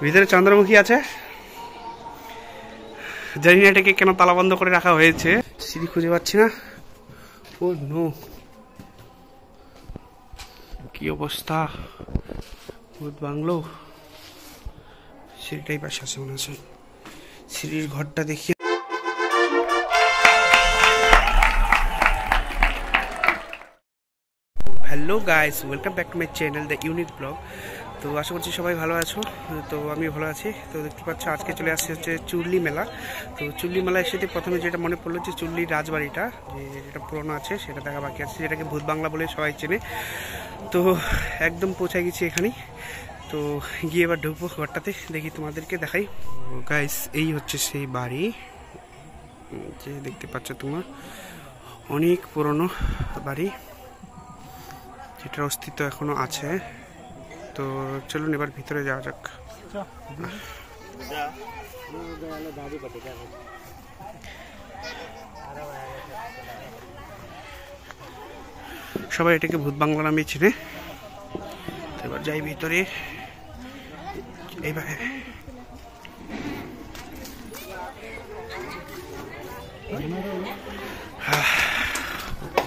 ভিতরে চন্দ্রমুখী আছে। জানি না এটাকে কেন তালা বন্ধ করে রাখা হয়েছে। সিঁড়ি খুঁজে পাচ্ছি না। ও নো, কি অবস্থা! ভূত বাংলো। সিঁড়িটাই পাশে আছে মনে আছে। সিঁড়ির ঘরটা দেখি। Hello guys, welcome back to my channel the unique blog. তো আশা করছি সবাই ভালো আছো। তো আমি ভালো আছি। তো দেখতে পাচ্ছ আজকে চলে আসছে হচ্ছে চুরলি মেলা। তো চুরলি মেলা এসে প্রথমে যেটা মনে পড়লো যে চুরলির রাজবাড়িটা যেটা পুরোনো আছে সেটা দেখা বাকি আছে, যেটাকে ভূত বাংলা বলে সবাই চেনে। তো একদম পৌঁছে গেছি এখানেই। তো গিয়ে এবার ঢুকবো ঘরটাতে, দেখি তোমাদেরকে দেখাই। গাইস, এই হচ্ছে সেই বাড়ি যে দেখতে পাচ্ছ তোমরা, অনেক পুরনো বাড়ি যেটার অস্তিত্ব এখনো আছে। তো চলুন এবার ভিতরে যাওয়া যাক। সবাই এটাকে ভূত বাংলা নামে চিনে। তো এবার যাই ভিতরে। এইভাবে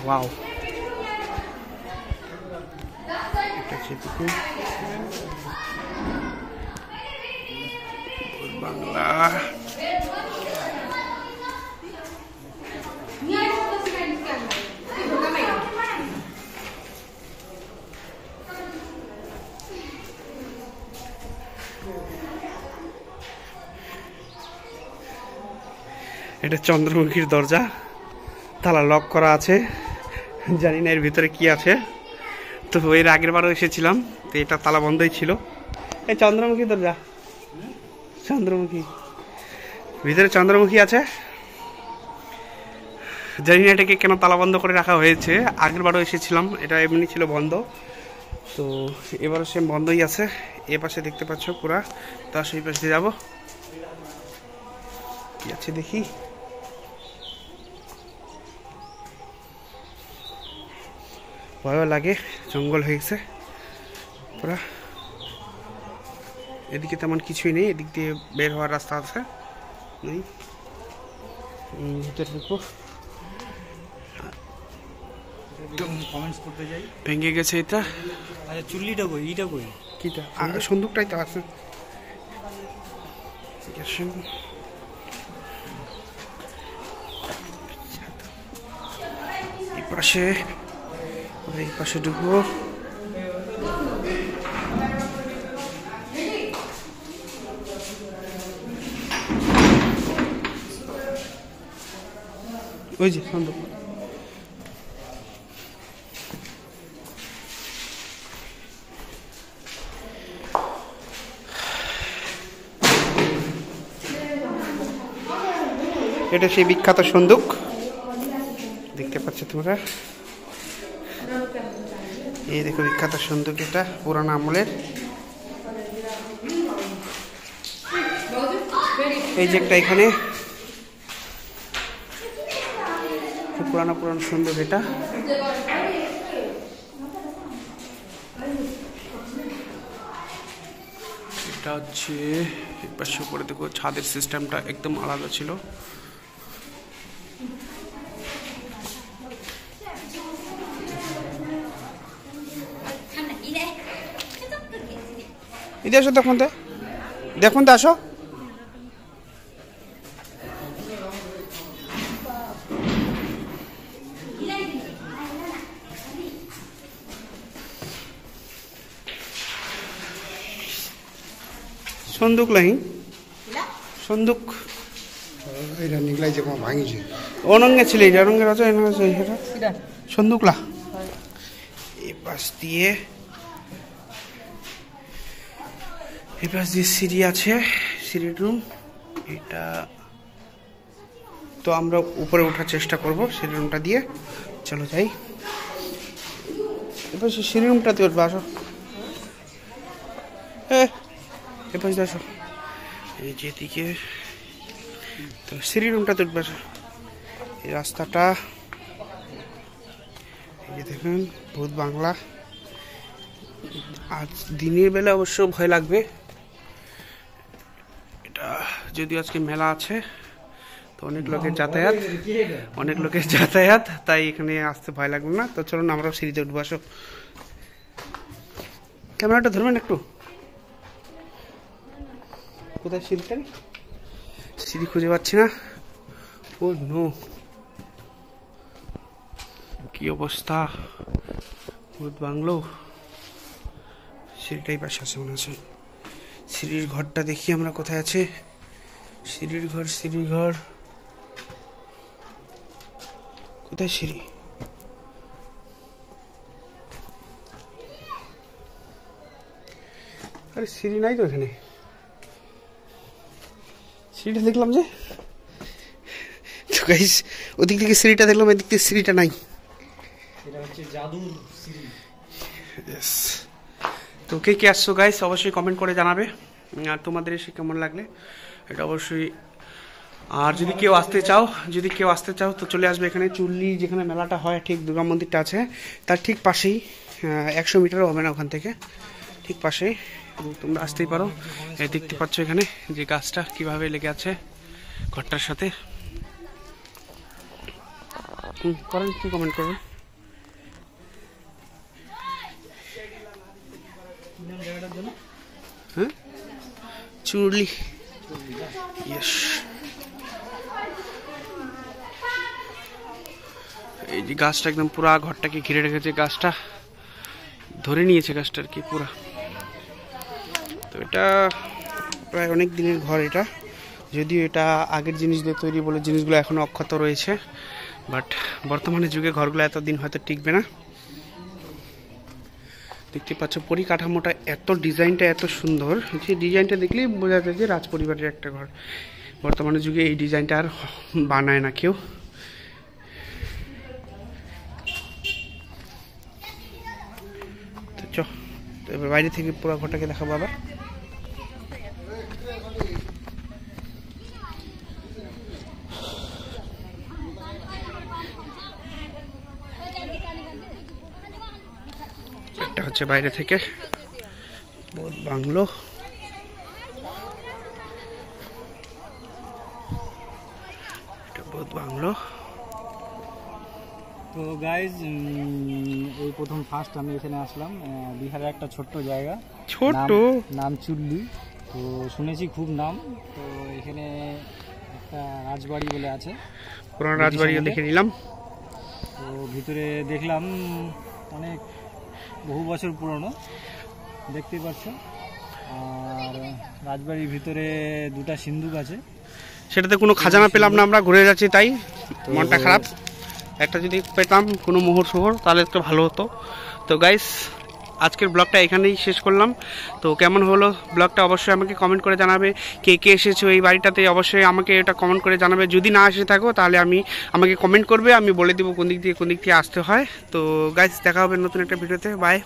ওয়াও, এটা সেদিকে ভূত বাংলা। এটা চন্দ্রমুখীর দরজা, তালা লক করা আছে। জানি না এর ভিতরে কি আছে। তো এর আগের বারও এসেছিলাম, তো এটা তালা বন্ধই ছিল। এই চন্দ্রমুখী দরজা, চন্দ্রমুখী, ভিতরে চন্দ্রমুখী আছে। জানি না এটাকে কেন তালা বন্ধ করে রাখা হয়েছে। আগের বারও এসেছিলাম, এটা এমনি ছিল বন্ধ। তো এবারও সে বন্ধই আছে। এ পাশে দেখতে পাচ্ছ পুরা, তার সেই পাশে যাবো, কি আছে দেখি। ভয়ও লাগে, জঙ্গল হয়ে গেছে পুরা। এদিকে তেমন কিছুই নেই, এদিক দিয়ে বের হওয়ার রাস্তা আছে নেই। ভিতরে ঢুকবো। কমেন্টস করতে যাই, ভেঙে গেছে এটা। আচ্ছা চুল্লিটা কই, ইটা কই, কিটা? সন্দুকটাই তো আছে। এই পাশে ঢুকবো। ওই যে সন্দুক। এটা সেই বিখ্যাত সন্দুক, দেখতে পাচ্ছ তোমরা। এই দেখো বিখ্যাত সন্দুক, এটা পুরানো আমলের। এই যে একটা এখানে পুরানো সন্দুক, এটা এটা হচ্ছে পাশে। উপরে দেখো ছাদের সিস্টেমটা একদম আলাদা ছিল। এদিকে আসো, দেখুন তো, দেখুন তো, আসো। সন্দুক লাহি সন্দুক এটা নিগলাই যে ভাঙিছে অনঙ্গে ছিল, এটা অনঙ্গের আছে, এটা সন্দুকলা। এই পাশ দিয়ে সিঁড়ি আছে, সিঁড়ির রুম এটা। তো আমরা উপরে ওঠার চেষ্টা করব সিঁড়ি রুমটা দিয়ে। চলো যাই। এবার সিঁড়ি রুমটাতে উঠবে, আসো। এবার আসো, এই যেদিকে। তো সিঁড়ি রুমটাতে উঠবে, আসো। এই রাস্তাটা, এই যে দেখুন ভূত বাংলা। আজ দিনের বেলা অবশ্য ভয় লাগবে, যদিও আজকে মেলা আছে, তো অনেক লোকের যাতায়াত, তাই এখানে আসতে ভয় লাগবে না। তো চলুন আমরাও সিঁড়িতে উঠবো, আসো। ক্যামেরাটা ধরবেন একটু, কোথায় সিঁড়িটা? সিঁড়ি খুঁজে পাচ্ছি না। ও নো, কি অবস্থা! ভূত বাংলো। সিঁড়িটাই পাশে আছে মনে আছে। সিঁড়ির ঘরটা দেখি আমরা কোথায় আছে। সিঁড়ির ঘর কোথায়? সিঁড়ি, আরে সিঁড়ি নাই তো এখানে। সিঁড়িটা দেখলাম যে, তো গাইস ওদিক থেকে সিঁড়িটা দেখলাম, এদিক থেকে সিঁড়িটা নাই। এটা হচ্ছে জাদুর সিঁড়ি। তো কে আসছো গাইস অবশ্যই কমেন্ট করে জানাবে, আর তোমাদের এসে কেমন লাগলে এটা অবশ্যই। আর যদি কেউ আসতে চাও তো চলে আসবে এখানে চুল্লি, যেখানে মেলাটা হয়, ঠিক দুর্গা মন্দিরটা আছে তার ঠিক পাশেই, 100 মিটারও হবে না ওখান থেকে, ঠিক পাশেই তোমরা আসতেই পারো। দেখতে পাচ্ছ এখানে যে গাছটা কিভাবে লেগে আছে ঘরটার সাথে। করেন কি কমেন্ট করবেন। হ্যাঁ, চুরলি। ইয়েস, এই যে গাছটা একদম পুরা ঘরটাকে ঘিরে রেখেছে, গাছটা ধরে নিয়েছে গাছটা আর কি পুরা। তো এটা প্রায় অনেক দিনের ঘর এটা, যদিও এটা আগের জিনিস দিয়ে তৈরি বলে জিনিসগুলো এখনো অক্ষত রয়েছে, বাট বর্তমানে যুগে ঘরগুলো এতদিন হয়তো টিকবে না। দেখতে পাচ্ছ পরিকাঠামোটা, এত ডিজাইনটা এত সুন্দর, যে ডিজাইনটা দেখলেই বোঝা যায় যে রাজ পরিবারের একটা ঘর। বর্তমানে যুগে এই ডিজাইনটা আর বানায় না কেউ। তো এবার বাইরে থেকে পুরো ঘরটাকে দেখাবো আবার। এটা হচ্ছে বাইরে থেকে ভূত বাংলো। এটা ভূত বাংলো। তো গাইজ এই প্রথম ফার্স্ট আমি এখানে আসলাম, বিহারের একটা ছোট্ট জায়গা, নাম চুল্লি। তো শুনেছি খুব নাম। তো এখানে একটা রাজবাড়ি বলে আছে, পুরানো রাজবাড়িও দেখে নিলাম। তো ভিতরে দেখলাম অনেক বহু বছর পুরনো, দেখতে পাচ্ছ। আর রাজবাড়ির ভিতরে দুটা সিন্ধুক আছে, সেটাতে কোনো খাজানা পেলাম না, আমরা ঘুরে যাচ্ছি তাই মনটা খারাপ। একটা যদি পেতাম কোনো মোহর সোহর তাহলে একটু ভালো হতো। তো গাইস আজকের ব্লগটা এখানেই শেষ করলাম। তো কেমন হলো ব্লগটা অবশ্যই আমাকে কমেন্ট করে জানাবে। কে এসেছো এই বাড়িটাতে অবশ্যই আমাকে এটা কমেন্ট করে জানাবে। যদি না এসে থাকো তাহলে আমাকে কমেন্ট করবে, আমি বলে দেবো কোন দিক দিয়ে আসতে হয়। তো গাইস দেখা হবে নতুন একটা ভিডিওতে, বাই।